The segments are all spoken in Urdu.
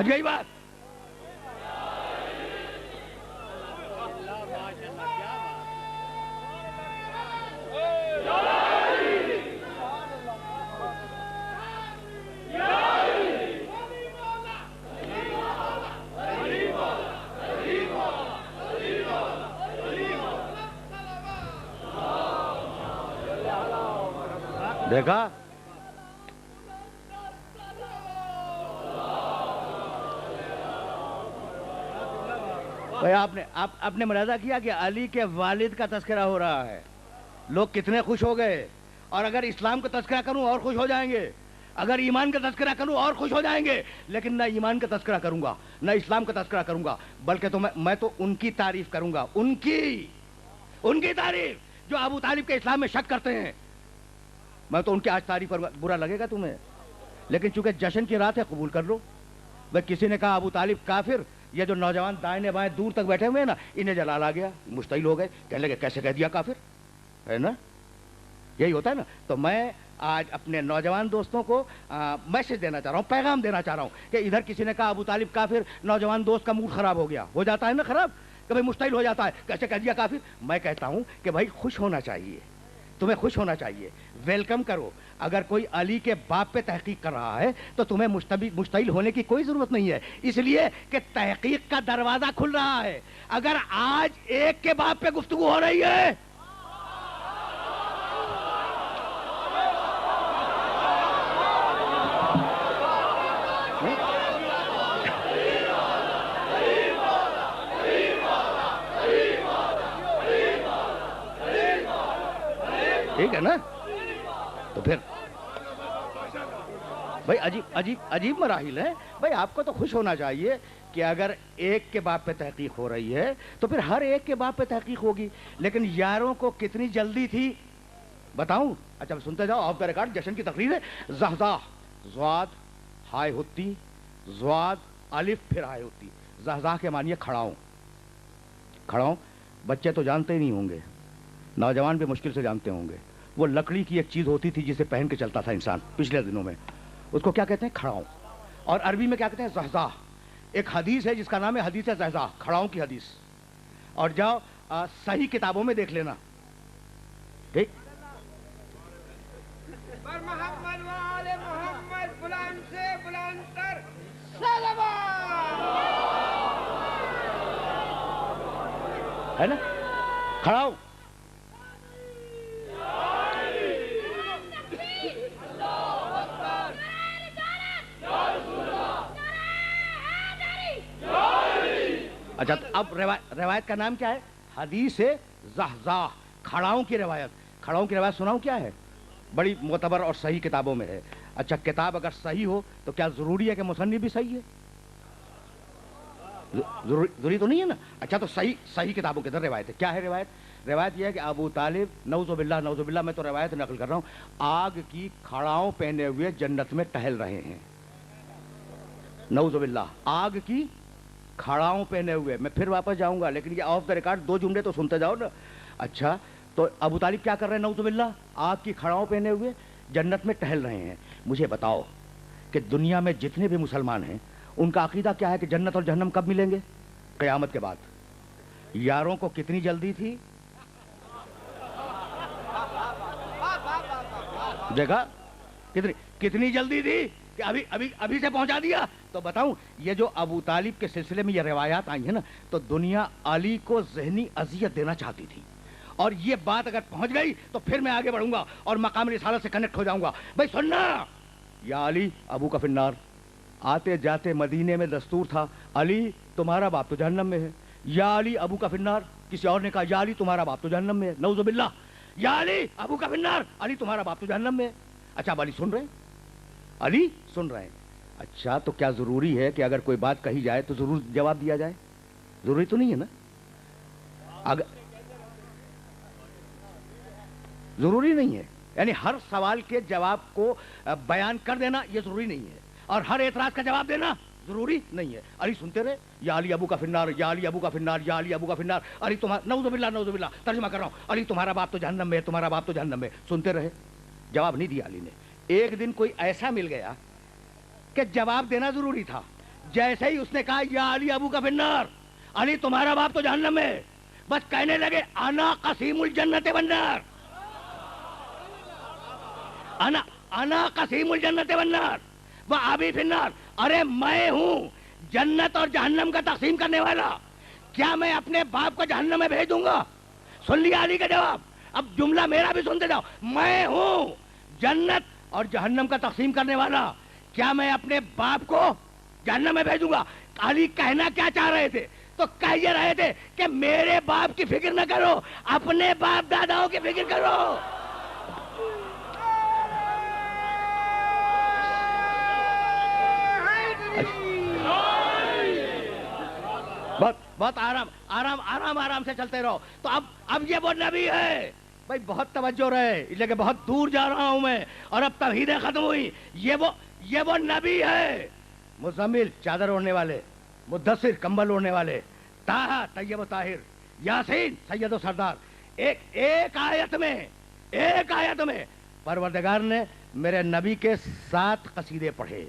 پہنچ گئی بات؟ دیکھا؟ بھائی آپ نے ملاحظہ کیا کہ علی کے والد کا تذکرہ ہو رہا ہے، لوگ کتنے خوش ہو گئے. اور اگر اسلام کا تذکرہ کروں اور خوش ہو جائیں گے، اگر ایمان کا تذکرہ کروں اور خوش ہو جائیں گے. لیکن نہ ایمان کا تذکرہ کروں گا، نہ اسلام کا تذکرہ کروں گا، بلکہ تو میں تو ان کی تعریف کروں گا، ان کی تعریف جو ابو طالب کے اسلام میں شک کرتے ہیں. میں تو ان کی آج تعریف کروں گا. برا لگے گا تمہیں، لیکن چونکہ جشن کی رات ہے قبول کر لو. بھائی کسی نے کہا ابو طالب کافر، یہ جو نوجوان دائیں بائیں دور تک بیٹھے ہوئے ہیں نا، انہیں جلال آ گیا، مشتعل ہو گئے، کہنے لگے کیسے کہہ دیا کافر، ہے نا؟ یہی ہوتا ہے نا. تو میں آج اپنے نوجوان دوستوں کو میسج دینا چاہ رہا ہوں، پیغام دینا چاہ رہا ہوں کہ ادھر کسی نے کہا ابو طالب کافر، نوجوان دوست کا موڈ خراب ہو گیا، ہو جاتا ہے نا خراب، کہ بھائی مشتعل ہو جاتا ہے، کیسے کہہ دیا کافر. میں کہتا ہوں کہ بھائی خوش ہونا چاہیے، تمہیں خوش ہونا چاہیے، ویلکم کرو. اگر کوئی علی کے باپ پہ تحقیق کر رہا ہے تو تمہیں مشتعل ہونے کی کوئی ضرورت نہیں ہے، اس لیے کہ تحقیق کا دروازہ کھل رہا ہے. اگر آج ایک کے باپ پہ گفتگو ہو رہی ہے، ٹھیک ہے نا؟ تو پھر بھائی عجیب مراحل ہیں. بھائی آپ کو تو خوش ہونا چاہیے کہ اگر ایک کے باپ پہ تحقیق ہو رہی ہے تو پھر ہر ایک کے باپ پہ تحقیق ہوگی. لیکن یاروں کو کتنی جلدی تھی بتاؤں؟ اچھا سنتے جاؤ، آف دا ریکارڈ جشن کی تقریر ہے. زحزاح، زواد ہائے ہوتی، زواد الف پھر ہائے ہوتی. زحزاح کے معنی کھڑاؤں. کھڑاؤں بچے تو جانتے ہی نہیں ہوں گے، نوجوان بھی مشکل سے جانتے ہوں گے. وہ لکڑی کی ایک چیز ہوتی تھی جسے پہن کے چلتا تھا انسان پچھلے دنوں میں، اس کو کیا کہتے ہیں؟ کھڑاؤں. اور عربی میں کیا کہتے ہیں؟ زحزاح. ایک حدیث ہے جس کا نام ہے حدیث زحزاح، کھڑاؤں کی حدیث. اور جاؤ صحیح کتابوں میں دیکھ لینا. ٹھیک؟ محمد وآل محمد بلند سے بلند تر صلوات ہے نا؟ کھڑاؤں. اچھا تو اب روایت کا نام کیا ہے؟ حدیث زحزاح، کھڑاؤں کی روایت. کھڑاؤں کی روایت سناؤں کیا ہے؟ بڑی معتبر اور صحیح کتابوں میں ہے. اچھا کتاب اگر صحیح ہو تو کیا ضروری ہے کہ مصنف بھی صحیح ہے؟ ضروری تو نہیں ہے نا. اچھا تو صحیح کتابوں کے اندر روایت ہے. کیا ہے روایت؟ روایت یہ ہے کہ ابو طالب نعوذ باللہ میں تو روایت نقل کر رہا ہوں، آگ کی کھڑاؤں پہنے ہوئے جنت میں ٹہل رہے ہیں. نعوذ باللہ، آگ کی کھڑاؤں پہنے ہوئے. میں پھر واپس جاؤں گا لیکن یہ آف دا ریکارڈ 2 جملے تو سنتے جاؤ نا. اچھا تو ابو طالب کیا کر رہے ہیں؟ نعوذ باللہ آگ کی کھڑاؤں پہنے ہوئے جنت میں ٹہل رہے ہیں. مجھے بتاؤ کہ دنیا میں جتنے بھی مسلمان ہیں ان کا عقیدہ کیا ہے کہ جنت اور جہنم کب ملیں گے؟ قیامت کے بعد. یاروں کو کتنی جلدی تھی؟ دیکھا کتنی جلدی تھی کہ ابھی سے پہنچا دیا. تو بتاؤں یہ جو ابو طالب کے سلسلے میں یہ روایات آئی ہیں نا، تو دنیا علی کو ذہنی اذیت دینا چاہتی تھی. اور یہ بات اگر پہنچ گئی تو پھر میں آگے بڑھوں گا اور مقام رسالت سے کنیکٹ ہو جاؤں گا. بھائی سننا، یا علی ابو کا فنار. آتے جاتے مدینے میں دستور تھا، علی تمہارا باپ تو جہنم میں ہے. یا علی ابو کا فنار. کسی اور نے کہا یا علی تمہارا باپ تو جہنم میں ہے. نعوذ باللہ. یا علی ابو کا فنار، علی تمہارا باپ تو جہنم میں ہے. اچھا اب علی سن رہے ہیں؟ علی سن رہے ہیں. اچھا تو کیا ضروری ہے کہ اگر کوئی بات کہی جائے تو ضرور جواب دیا جائے؟ ضروری تو نہیں ہے نا. ضروری نہیں ہے، یعنی ہر سوال کے جواب کو بیان کر دینا یہ ضروری نہیں ہے، اور ہر اعتراض کا جواب دینا ضروری نہیں ہے. علی سنتے رہے، یا علی ابو کا فنار، یا علی ابو کا فنار، یا علی ابو کا فنار. علی تمہارا نعوذ باللہ ترجمہ کر رہا ہوں، علی تمہارا باپ تو جہنم میں ہے، تمہارا باپ تو جہنم میں. سنتے رہے، جواب نہیں دیا علی نے. ایک دن کوئی ایسا مل گیا کہ جواب دینا ضروری تھا. جیسے ہی اس نے کہا یا علی ابو کا فنار، علی تمہارا باپ تو جہنم میں، بس کہنے لگے انا قسیم الجنت والنار، انا قسیم الجنت والنار و ابی فنار، ارے میں ہوں جنت اور جہنم کا تقسیم کرنے والا، کیا میں اپنے باپ کو جہنم میں بھیج دوں گا؟ سن لیا علی کا جواب، اب جملہ میرا بھی سنتے جاؤ، میں ہوں جنت اور جہنم کا تقسیم کرنے والا، کیا میں اپنے باپ کو جہنم میں بھیجوں گا؟ علی کہنا کیا چاہ رہے تھے؟ تو کہہ یہ رہے تھے کہ میرے باپ کی فکر نہ کرو، اپنے باپ داداؤں کی فکر کرو۔ بہت آرام سے چلتے رہو۔ تو اب یہ وہ نبی ہے بھائی، بہت توجہ رہے، لیکن بہت دور جا رہا ہوں میں، اور اب توحیدیں ختم ہوئی۔ یہ وہ نبی ہے، مزمل چادر اوڑھنے والے، مدثر کمبل اوڑھنے والے، طٰہٰ طیب و طاہر، یاسین سید و سردار۔ ایک آیت میں پروردگار نے میرے نبی کے 7 قصیدے پڑھے،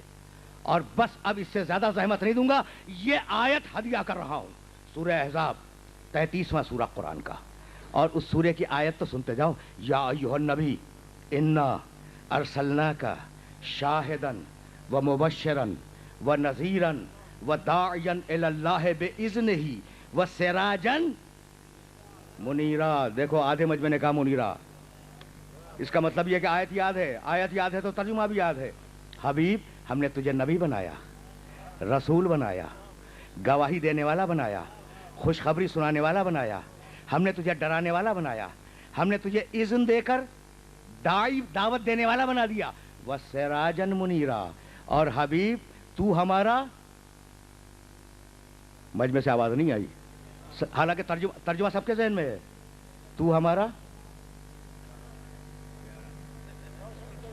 اور بس اب اس سے زیادہ زحمت نہیں دوں گا، یہ آیت ہدیہ کر رہا ہوں۔ سورہ احزاب 33واں سورہ قرآن کا، اور اس سورہ کی آیت تو سنتے جاؤ۔ یا ایھا النبی انا ارسلناک شاہدا و مبشرا و نذیرا و داعیا الی اللہ باذنہ و سراجا منیرا۔ دیکھو آدھے مجمع نے کہا منیرا، اس کا مطلب یہ کہ آیت یاد ہے تو ترجمہ بھی یاد ہے۔ حبیب، ہم نے تجھے نبی بنایا، رسول بنایا، گواہی دینے والا بنایا، خوشخبری سنانے والا بنایا، ہم نے تجھے ڈرانے والا بنایا، ہم نے تجھے اذن دے کر دعوت دینے والا بنا دیا، وَسِرَاجًا مُنِيرًا۔ اور حبیب تو ہمارا، مجمع سے آواز نہیں آئی، حالانکہ ترجمہ سب کے ذہن میں ہے، تو ہمارا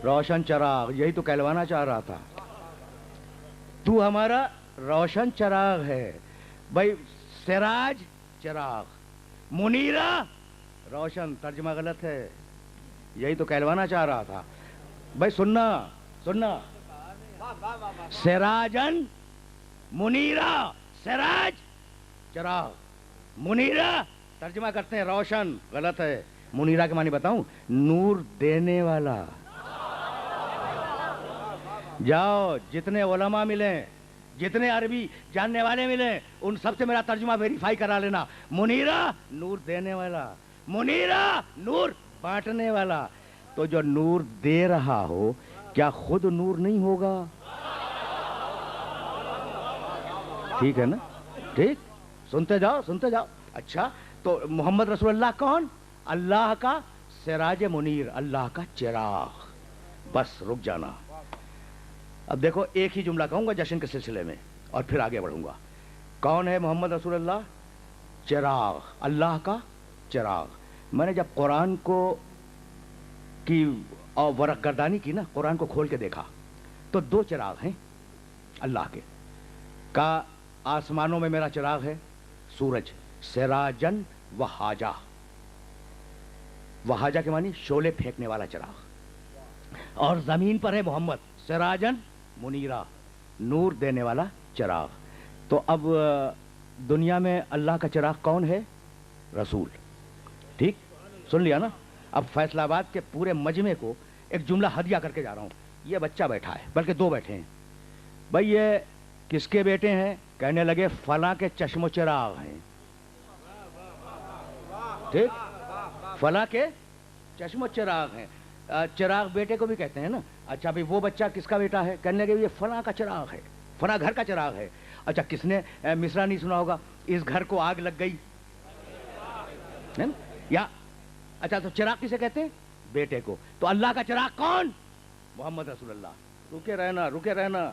روشن چراغ، یہی تو کہلوانا چاہ رہا تھا، تو ہمارا روشن چراغ ہے بھائی۔ سراج چراغ، منیرا روشن، ترجمہ غلط ہے، یہی تو کہلوانا چاہ رہا تھا بھائی۔ سننا، سراجن منیرا، سراج چراغ، منیرا ترجمہ کرتے ہیں روشن، غلط ہے۔ منیرا کے معنی بتاؤں؟ نور دینے والا۔ جاؤ جتنے علماء ملیں، جتنے عربی جاننے والے ملیں، ان سب سے میرا ترجمہ ویریفائی کرا لینا۔ منیرا نور دینے والا، منیرا نور بانٹنے والا۔ تو جو نور دے رہا ہو کیا خود نور نہیں ہوگا؟ ٹھیک ہے نا؟ ٹھیک، سنتے جاؤ۔ اچھا، تو محمد رسول اللہ کون؟ اللہ کا سراج منیر، اللہ کا چراغ۔ بس رک جانا، اب دیکھو ایک ہی جملہ کہوں گا جشن کے سلسلے میں، اور پھر آگے بڑھوں گا۔ کون ہے محمد رسول اللہ؟ چراغ، اللہ کا چراغ۔ میں نے جب قرآن کی ورق گردانی کی نا، قرآن کو کھول کے دیکھا تو 2 چراغ ہیں اللہ کے۔ کا آسمانوں میں میرا چراغ ہے سورج، سراجن وہاجا، وہاجا کے معنی شعلے پھینکنے والا چراغ، اور زمین پر ہے محمد، سراجن منیرا، نور دینے والا چراغ۔ تو اب دنیا میں اللہ کا چراغ کون ہے؟ رسول۔ ٹھیک، سن لیا نا؟ اب فیصلہ آباد کے پورے مجمع کو ایک جملہ ہدیہ کر کے جا رہا ہوں۔ یہ بچہ بیٹھا ہے، بلکہ 2 بیٹھے ہیں بھائی، یہ کس کے بیٹے ہیں؟ کہنے لگے فلاں کے چشم و چراغ ہیں۔ ٹھیک، فلاں کے چشم و چراغ ہیں۔ چراغ بیٹے کو بھی کہتے ہیں نا۔ اچھا بھائی وہ بچہ کس کا بیٹا ہے؟ کہنے لگے یہ فلاں کا چراغ ہے، فلاں گھر کا چراغ ہے۔ اچھا کس نے مصرع نہیں سنا ہوگا، اس گھر کو آگ لگ گئی، یا اچھا تو چراغ کسے کہتے ہیں؟ بیٹے کو۔ تو اللہ کا چراغ کون؟ محمد رسول اللہ۔ رکے رہنا،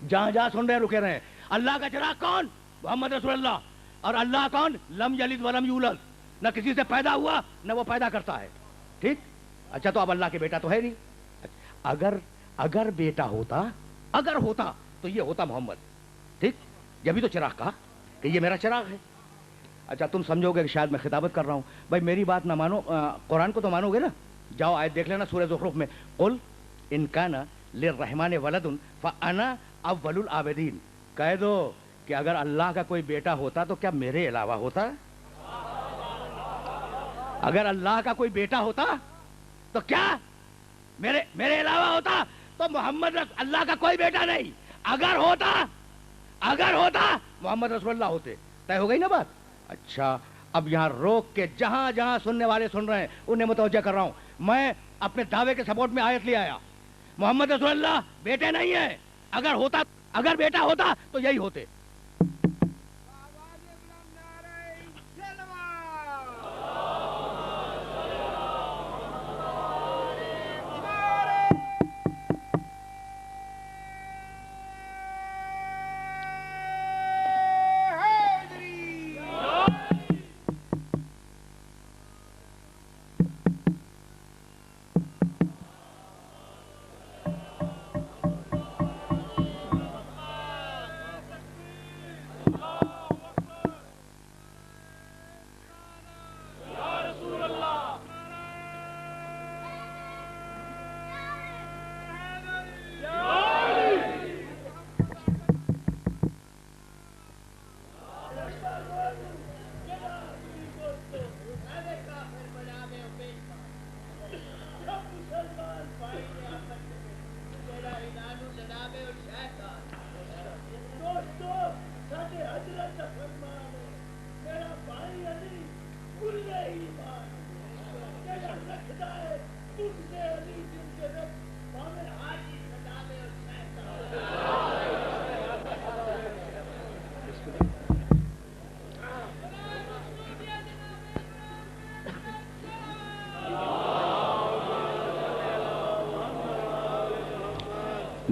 جہاں سن رہے رکے رہے۔ اللہ کا چراغ کون؟ محمد رسول اللہ۔ اور اللہ کون؟ لم یلد ولم یولد، نہ کسی سے پیدا ہوا نہ وہ پیدا کرتا ہے۔ ٹھیک، اچھا تو اب اللہ کے بیٹا تو ہے نہیں۔ اگر بیٹا ہوتا تو یہ ہوتا محمد۔ ٹھیک، جبھی تو چراغ کہا کہ یہ میرا چراغ ہے۔ اچھا تم سمجھو گے کہ شاید میں خطابت کر رہا ہوں، بھائی میری بات نہ مانو، قرآن کو تو مانو گے نا؟ جاؤ آیت دیکھ لینا سورہ زخرف میں، قل ان کان للرحمن ولد فانا اول العابدین۔ کہہ دو کہ اگر اللہ کا کوئی بیٹا ہوتا تو کیا میرے علاوہ ہوتا؟ اگر اللہ کا کوئی بیٹا ہوتا تو کیا میرے علاوہ ہوتا؟ تو محمد اللہ کا کوئی بیٹا نہیں. اگر ہوتا محمد رسول اللہ ہوتے. طے ہو گئی نا بات؟ اچھا اب یہاں روک کے جہاں جہاں سننے والے سن رہے ہیں انہیں متوجہ کر رہا ہوں. میں اپنے دعوے کے سپورٹ میں آیت لے آیا. محمد رسول اللہ بیٹے نہیں ہیں. اگر بیٹا ہوتا تو یہی ہوتے.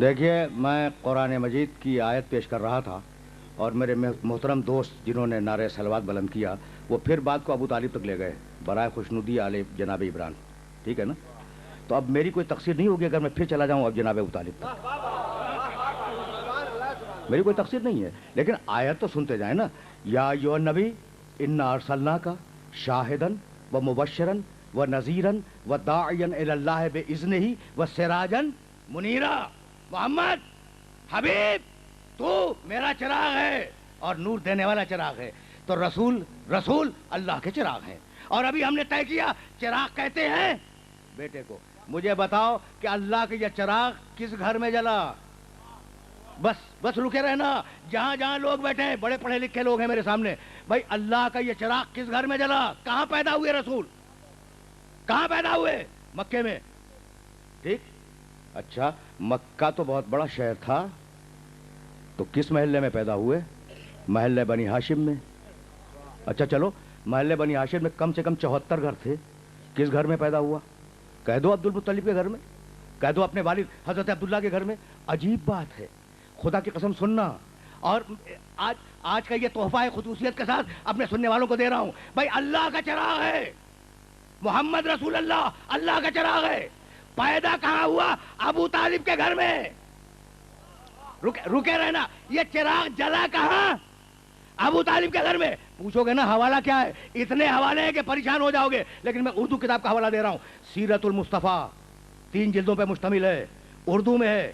دیکھیے میں قرآن مجید کی آیت پیش کر رہا تھا اور میرے محترم دوست جنہوں نے نعرہ صلوات بلند کیا وہ پھر بات کو ابو طالب تک لے گئے برائے خوشنودی آل جناب عمران. ٹھیک ہے نا؟ تو اب میری کوئی تقصیر نہیں ہوگی اگر میں پھر چلا جاؤں اب جناب ابو طالب تک. میری کوئی تقصیر نہیں ہے لیکن آیت تو سنتے جائیں نا. یا ایھا النبی انا ارسلناک شاہدا و مبشرا و نذیرا و داعیا الی اللہ باذنہ و سراجا منیرا. محمد حبیب تو میرا چراغ ہے اور نور دینے والا چراغ ہے. تو رسول اللہ کے چراغ ہیں. اور ابھی ہم نے طے کیا چراغ کہتے ہیں بیٹے کو. مجھے بتاؤ کہ اللہ کے یہ چراغ کس گھر میں جلا؟ بس رکے رہنا جہاں جہاں لوگ بیٹھے ہیں بڑے پڑھے لکھے لوگ ہیں میرے سامنے. بھائی اللہ کا یہ چراغ کس گھر میں جلا؟ کہاں پیدا ہوئے رسول؟ کہاں پیدا ہوئے؟ مکے میں. ٹھیک. اچھا مکہ تو بہت بڑا شہر تھا تو کس محلے میں پیدا ہوئے؟ محلے بنی ہاشم میں. اچھا چلو محلے بنی ہاشم میں کم سے کم 74 گھر تھے. کس گھر میں پیدا ہوا؟ کہہ دو عبد المطلب کے گھر میں. کہہ دو اپنے والد حضرت عبداللہ کے گھر میں. عجیب بات ہے خدا کی قسم سننا. اور آج کا یہ تحفہ ہے خصوصیت کے ساتھ اپنے سننے والوں کو دے رہا ہوں. بھائی اللہ کا چراغ ہے محمد رسول اللہ. اللہ کا چراغ ہے. پیدا کہاں ہوا؟ ابو طالب کے گھر میں. رکے رہنا. یہ چراغ جلا کہاں؟ ابو طالب کے گھر میں. پوچھو گے نا حوالہ کیا ہے؟ اتنے حوالے ہیں کہ پریشان ہو جاؤ گے لیکن میں اردو کتاب کا حوالہ دے رہا ہوں. سیرت المصطفیٰ 3 جلدوں پہ مشتمل ہے. اردو میں ہے.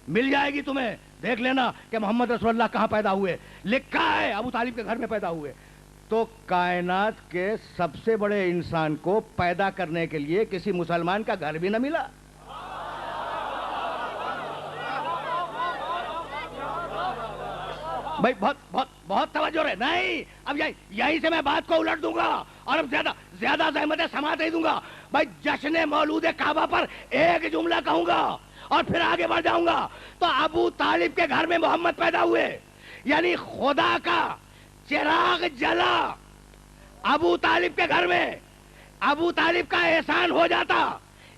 مل جائے گی تمہیں. دیکھ لینا کہ محمد رسول اللہ کہاں پیدا ہوئے. لکھا ہے ابو طالب کے گھر میں پیدا ہوئے. تو کائنات کے سب سے بڑے انسان کو پیدا کرنے کے لیے کسی مسلمان کا گھر بھی نہ ملا. بھائی بہت توجہ رہے. نہیں اب یہیں سے میں بات کو الٹ دوں گا اور اب زیادہ زحمتیں سماعت نہیں دوں گا. بھائی جشن مولود کعبہ پر ایک جملہ کہوں گا اور پھر آگے بڑھ جاؤں گا. تو ابو طالب کے گھر میں محمد پیدا ہوئے یعنی خدا کا چراغ جلا ابو طالب کے گھر میں. ابو طالب کا احسان ہو جاتا.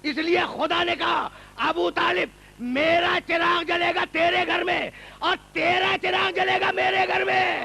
اس لیے خدا نے کہا ابو طالب میرا چراغ جلے گا تیرے گھر میں اور تیرا چراغ جلے گا میرے گھر میں.